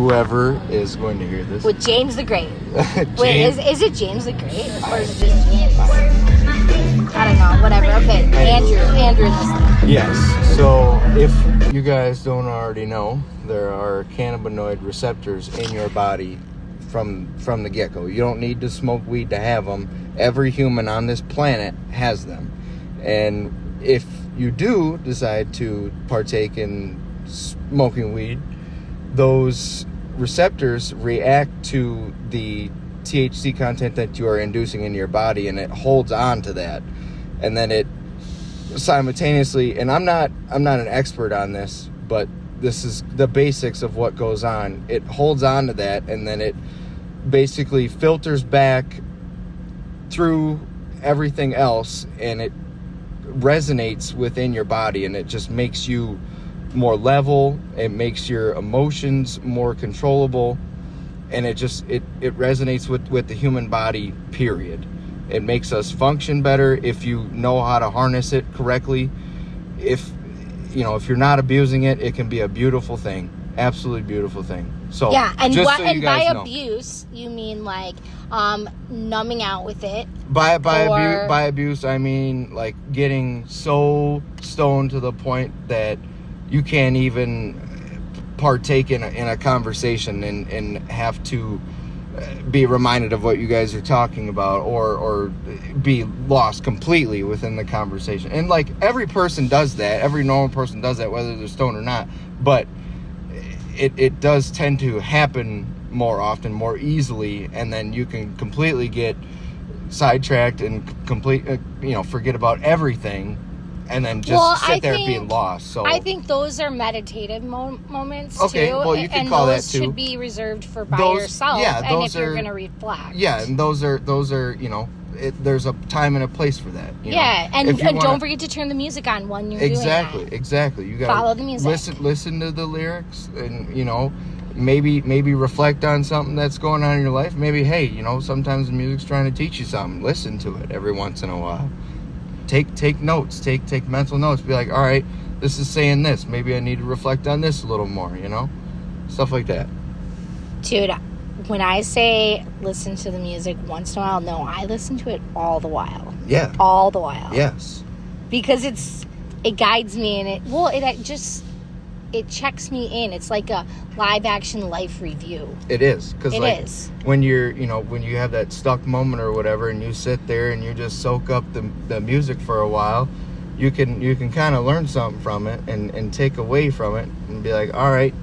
whoever is going to hear this. With James the Great. James? Wait, is it James the Great? Or is it just James? I don't know. Whatever. Okay. Andrew this. Yes. So if you guys don't already know, there are cannabinoid receptors in your body from the get-go. You don't need to smoke weed to have them. Every human on this planet has them. And if you do decide to partake in smoking weed, those receptors react to the THC content that you are inducing in your body, and it holds on to that. And then it simultaneously, and I'm not an expert on this, but this is the basics of what goes on. It holds on to that, and then it basically filters back through everything else, and it resonates within your body, and it just makes you more level. It makes your emotions more controllable, and it resonates with the human body, period. It makes us function better if you know how to harness it correctly. If you're not abusing it, it can be a beautiful thing. Absolutely beautiful thing. So yeah, and just and by abuse, you mean like numbing out with it. By abuse, I mean like getting so stoned to the point that you can't even partake in a conversation and have to be reminded of what you guys are talking about, or be lost completely within the conversation. And like every person does that, every normal person does that, whether they're stoned or not. But it does tend to happen more often, more easily, and then you can completely get sidetracked and forget about everything, and then just sit there being lost. So I think those are meditative moments okay, too. Well, you can call that too. Those should be reserved for yourself. Yeah, and if you're going to reflect. Yeah, and those are there's a time and a place for that. And don't forget to turn the music on when you're doing that. Exactly. You got follow the music. Listen to the lyrics, and maybe reflect on something that's going on in your life. Maybe sometimes the music's trying to teach you something. Listen to it every once in a while. Take notes. Take mental notes. Be like, all right, this is saying this. Maybe I need to reflect on this a little more. Stuff like that. Dude, when I say listen to the music once in a while, no, I listen to it all the while. Yeah. All the while. Yes. Because it guides me, and it checks me in. It's like a live action life review. It is. Because is. When you're, when you have that stuck moment or whatever, and you sit there and you just soak up the music for a while, you can kind of learn something from it and take away from it and be like, all right,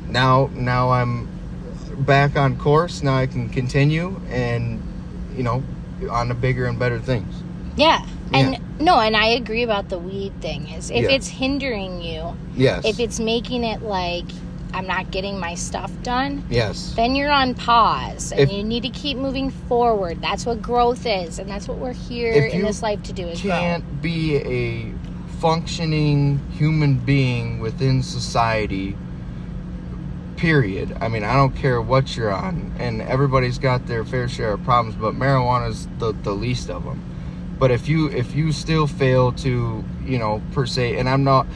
now I'm back on course. Now I can continue and on to bigger and better things. Yeah. And and I agree about the weed thing. Is if it's hindering you, yes, if it's making it like I'm not getting my stuff done, yes, then you're on pause, and you need to keep moving forward. That's what growth is, and that's what we're here in this life to do. Is you can't be a functioning human being within society, period. I mean, I don't care what you're on, and everybody's got their fair share of problems, but marijuana's the least of them. But if you still fail to, per se, and I'm not,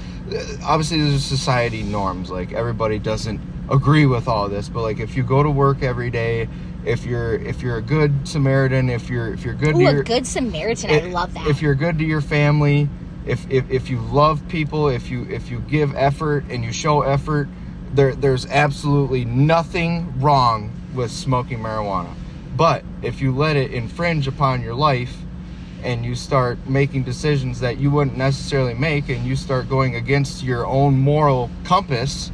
obviously there's society norms, like everybody doesn't agree with all this, but like if you go to work every day, if you're a good Samaritan, if you're good to your, a good Samaritan, I love that. If you're good to your family, if you love people, if you give effort and you show effort, there's absolutely nothing wrong with smoking marijuana. But if you let it infringe upon your life, and you start making decisions that you wouldn't necessarily make, and you start going against your own moral compass,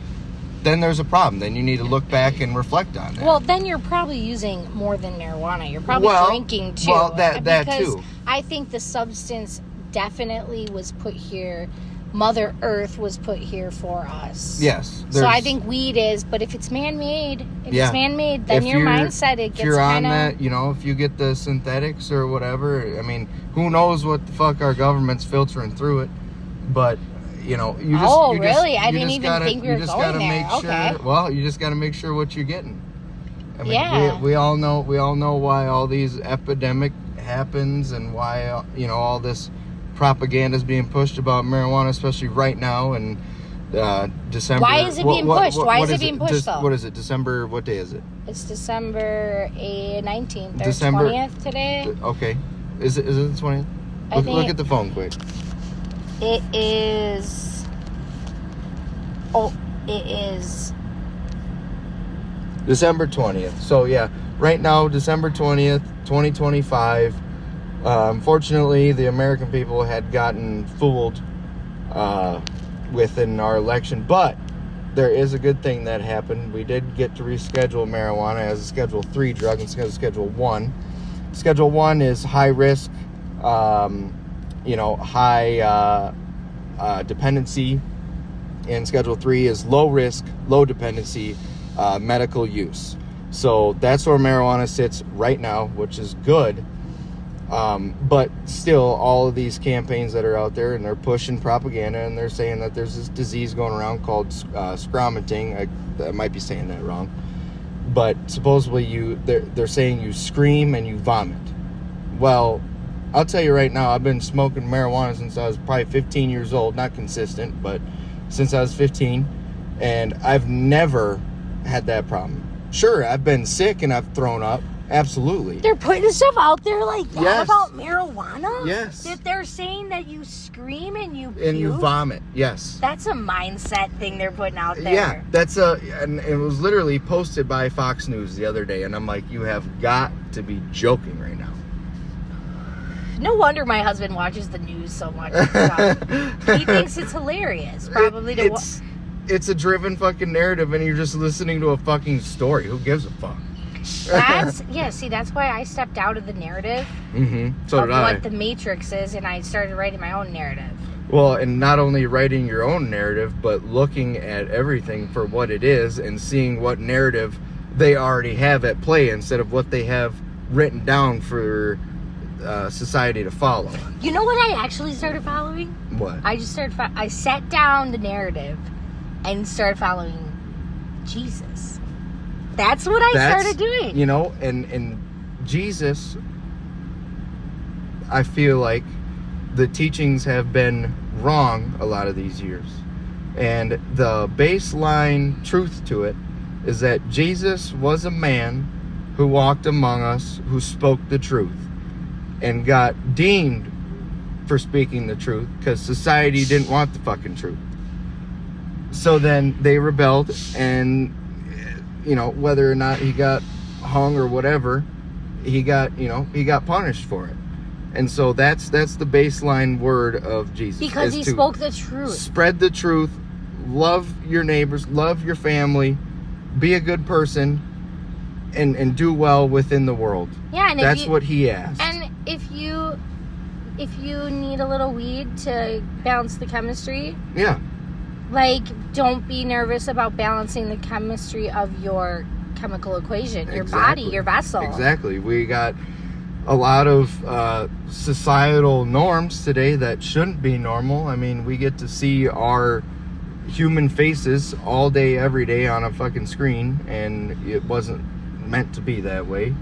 then there's a problem. Then you need to look back and reflect on that. Well, then you're probably using more than marijuana. You're probably drinking too. Well, that too. I think the substance definitely was put here. Mother Earth was put here for us. Yes. So I think weed is, but if it's man-made, then your mindset, it gets kind of... If you're on that, if you get the synthetics or whatever, I mean, who knows what the fuck our government's filtering through it, but, you just... really? I didn't even think we were going there. Okay. Well, you just got to make sure what you're getting. I mean, we all know why all these epidemic happens, and why, all this propaganda is being pushed about marijuana, especially right now, and December. Why is it being pushed? Why is it being pushed, though? What is it? December, what day is it? It's December 19th or December 20th today. Okay. Is it the 20th? Look at the phone quick. It is... Oh, it is... December 20th. So, yeah. Right now, December 20th, 2025. Unfortunately, the American people had gotten fooled within our election. But there is a good thing that happened. We did get to reschedule marijuana as a Schedule 3 drug instead of Schedule 1. Schedule 1 is high risk, high dependency. And Schedule 3 is low risk, low dependency, medical use. So that's where marijuana sits right now, which is good. But still, all of these campaigns that are out there, and they're pushing propaganda, and they're saying that there's this disease going around called scromating. I might be saying that wrong, but supposedly they're saying you scream and you vomit. Well, I'll tell you right now, I've been smoking marijuana since I was probably 15 years old. Not consistent, but since I was 15, and I've never had that problem. Sure, I've been sick and I've thrown up. Absolutely. They're putting stuff out there like that Yes. about marijuana? Yes. That they're saying that you scream and you puke? And you vomit, yes. That's a mindset thing they're putting out there. Yeah, and it was literally posted by Fox News the other day, and I'm like, you have got to be joking right now. No wonder my husband watches the news so much. He thinks it's hilarious. Probably it's a driven fucking narrative, and you're just listening to a fucking story. Who gives a fuck? That's why I stepped out of the narrative So of did I. what the Matrix is, and I started writing my own narrative. Well, and not only writing your own narrative, but looking at everything for what it is and seeing what narrative they already have at play instead of what they have written down for society to follow. You know what I actually started following? What? I just started. I set down the narrative and started following Jesus. That's what I started doing. You know, and Jesus, I feel like the teachings have been wrong a lot of these years. And the baseline truth to it is that Jesus was a man who walked among us, who spoke the truth, and got deemed for speaking the truth because society didn't want the fucking truth. So then they rebelled, and whether or not he got hung or whatever, he got punished for it. And so that's the baseline word of Jesus. Because he spoke the truth. Spread the truth, love your neighbors, love your family, be a good person, and do well within the world. Yeah, and that's what he asked. And if you need a little weed to balance the chemistry, yeah. Don't be nervous about balancing the chemistry of your chemical equation, your body, your vessel. Exactly. We got a lot of societal norms today that shouldn't be normal. I mean, we get to see our human faces all day, every day on a fucking screen, and it wasn't meant to be that way.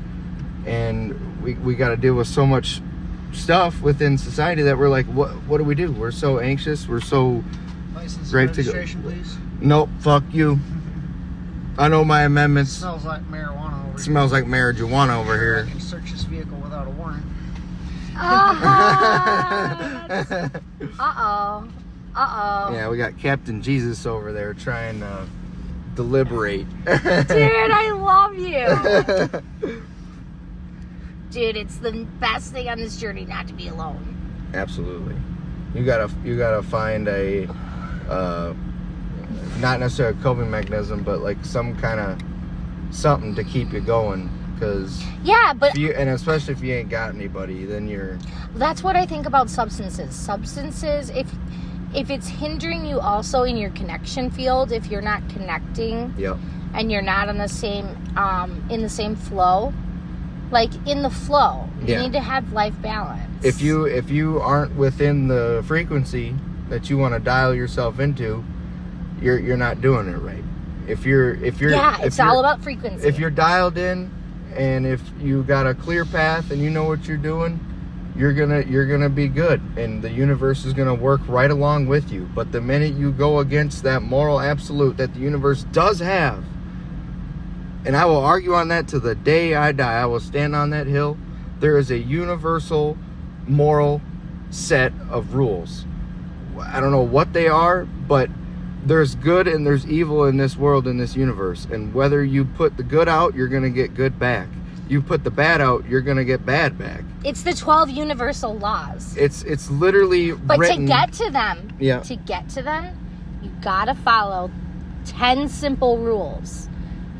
And we got to deal with so much stuff within society that we're like, what do we do? We're so anxious. We're so... License Right and registration, please. Nope, fuck you. I know my amendments. Smells like marijuana over here. Smells like marijuana over here. I can search this vehicle without a warrant. Yeah, we got Captain Jesus over there trying to deliberate. Dude, I love you. Dude, it's the best thing on this journey not to be alone. Absolutely. You gotta find a not necessarily a coping mechanism, but like some kind of something to keep you going. Because and especially if you ain't got anybody, then you're... That's what I think about substances. Substances, if it's hindering you also in your connection field, if you're not connecting, yep, and you're not on the same in the same flow, like in the flow, you need to have life balance. If you aren't within the frequency that you want to dial yourself into, you're not doing it right. If you're it's all about frequency. If you're dialed in, and if you got a clear path and you know what you're doing, you're gonna be good, and the universe is gonna work right along with you. But the minute you go against that moral absolute that the universe does have, and I will argue on that to the day I die, I will stand on that hill, there is a universal moral set of rules. I don't know what they are, but there's good and there's evil in this world, in this universe. And whether you put the good out, you're going to get good back. You put the bad out, you're going to get bad back. It's the 12 universal laws. It's literally But written, to get to them, yeah. you got to follow 10 simple rules.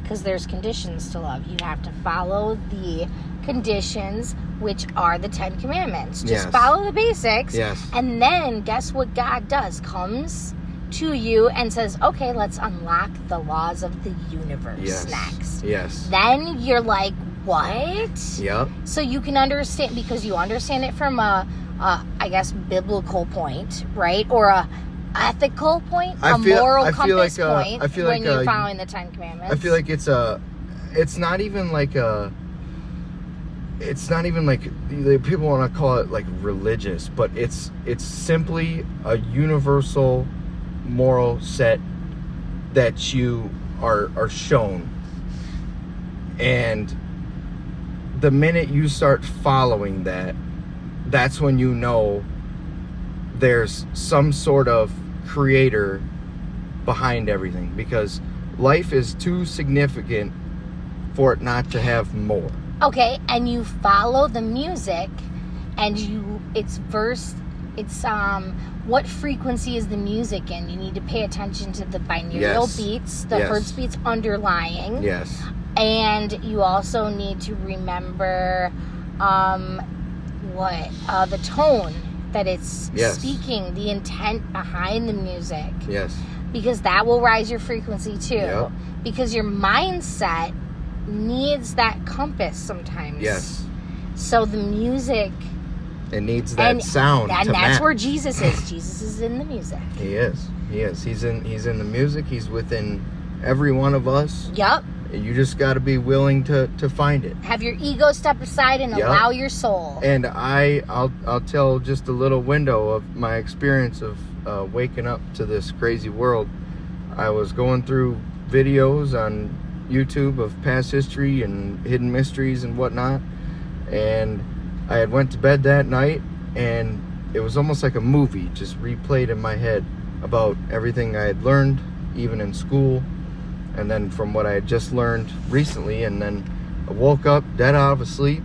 Because there's conditions to love. You have to follow the conditions, which are the 10 commandments. Just follow the basics. Yes. And then guess what God does? Comes to you and says, okay, let's unlock the laws of the universe next. Yes. Then you're like, what? Yep. So you can understand, because you understand it from a I guess, biblical point, right? Or a ethical point, moral compass point when you're following the 10 commandments. I feel like it's not even like people want to call it like religious, but it's simply a universal moral set that you are shown. And the minute you start following that, that's when you know there's some sort of creator behind everything, because life is too significant for it not to have more. Okay, and you follow the music, and it's what frequency is the music in? You need to pay attention to the binaural beats, the hertz beats underlying. Yes. And you also need to remember the tone that it's speaking, the intent behind the music. Yes. Because that will rise your frequency too. Yep. Because your mindset needs that compass sometimes. Yes. So the music, it needs that sound. And that's where Jesus is. Jesus is in the music. He is. He's in the music. He's within every one of us. Yep. You just got to be willing to find it. Have your ego step aside and allow your soul. And I'll tell just a little window of my experience of waking up to this crazy world. I was going through videos on YouTube of past history and hidden mysteries and whatnot, and I had went to bed that night, and it was almost like a movie just replayed in my head about everything I had learned, even in school, and then from what I had just learned recently. And then I woke up dead out of sleep,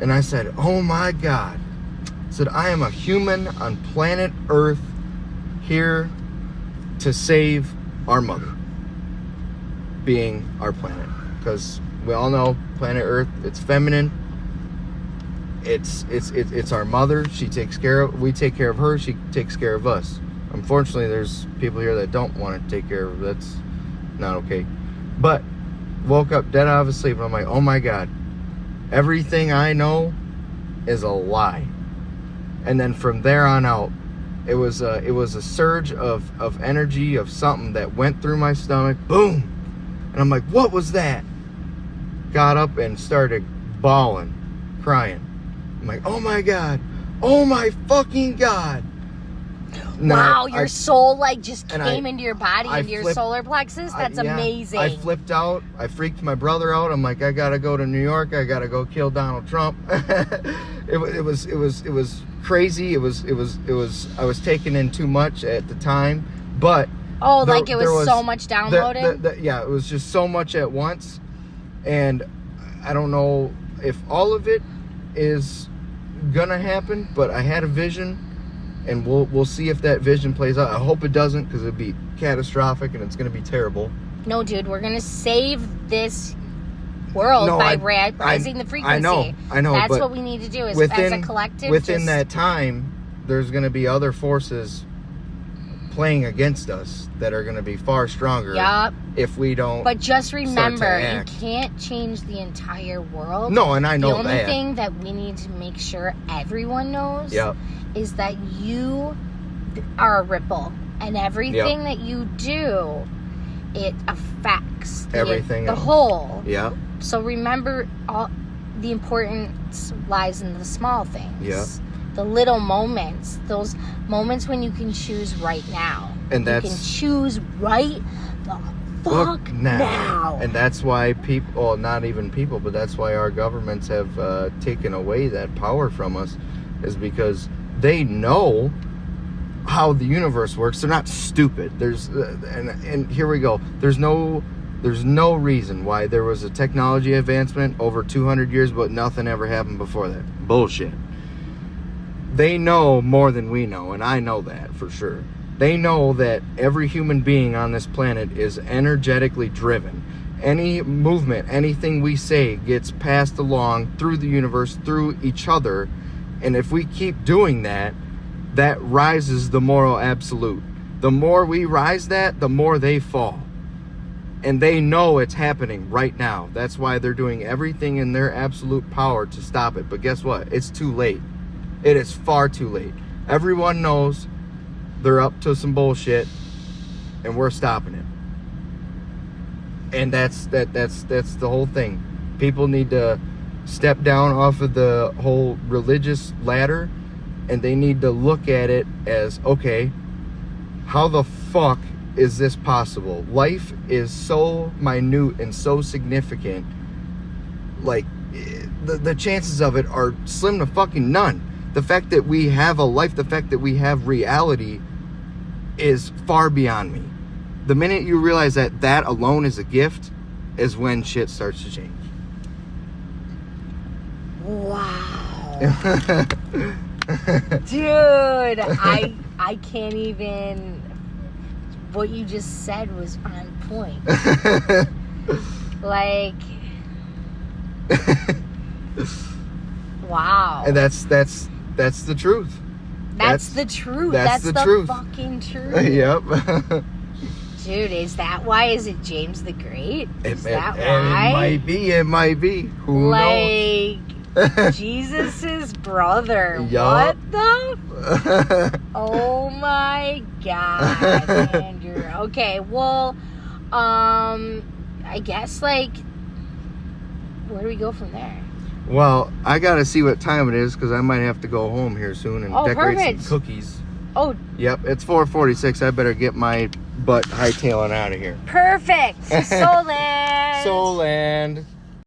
and I said, oh my God. I said, I am a human on planet Earth here to save our mother, being our planet. Because we all know planet Earth, it's feminine. It's our mother. She takes care of, we take care of her, she takes care of us. Unfortunately, there's people here that don't want to take care of her. That's not okay. But woke up dead out of sleep, and I'm like, oh my God, everything I know is a lie. And then from there on out, it was a surge of energy, of something that went through my stomach, boom, and I'm like, what was that? Got up and started bawling, crying. I'm like, oh my God, oh my fucking God. Wow, your soul just came into your body, into your solar plexus. That's amazing. I flipped out. I freaked my brother out. I'm like, I gotta go to New York. I gotta go kill Donald Trump. It was crazy. It was. I was taking in too much at the time, but it was so much downloading. It was just so much at once, and I don't know if all of it is gonna happen, but I had a vision. And we'll see if that vision plays out. I hope it doesn't, because it'd be catastrophic and it's going to be terrible. No, dude, we're going to save this world by raising the frequency. I know. That's what we need to do as a collective. Within that time, there's going to be other forces playing against us that are going to be far stronger. Yup. If we don't. But just remember, you can't change the entire world. No, and I know that. The only thing that we need to make sure everyone knows is that you are a ripple, and everything that you do, it affects everything the whole. Yeah. So remember, the importance lies in the small things. Yeah. The little moments. Those moments when you can choose right now. And you can choose right the fuck now. And that's why people, well, not even people, but that's why our governments have taken away that power from us, is because they know how the universe works. They're not stupid. There's and here we go. There's no reason why there was a technology advancement over 200 years, but nothing ever happened before that. Bullshit. They know more than we know, and I know that for sure. They know that every human being on this planet is energetically driven. Any movement, anything we say gets passed along through the universe, through each other, and if we keep doing that, that rises the moral absolute. The more we rise that, the more they fall. And they know it's happening right now. That's why they're doing everything in their absolute power to stop it. But guess what? It's too late. It is far too late. Everyone knows they're up to some bullshit, and we're stopping it. And that's the whole thing. People need to step down off of the whole religious ladder, and they need to look at it as, okay, how the fuck is this possible? Life is so minute and so significant. Like, the chances of it are slim to fucking none. The fact that we have a life, the fact that we have reality is far beyond me. The minute you realize that that alone is a gift is when shit starts to change. Wow. Dude, I can't even... What you just said was on point. Like... Wow. And that's the truth. That's the truth. That's the truth. truth. Fucking truth. Yep. Dude, is that why? Is it James the Great? Is that It why? It might be. Who knows? Jesus' brother. Yup. What the? Oh my God, Andrew. Okay, well, I guess, like, where do we go from there? Well, I gotta see what time it is, because I might have to go home here soon and decorate perfect. some cookies. Oh, Yep, it's 4:46. I better get my butt hightailing out of here. perfect. Soul Land. Soul Land.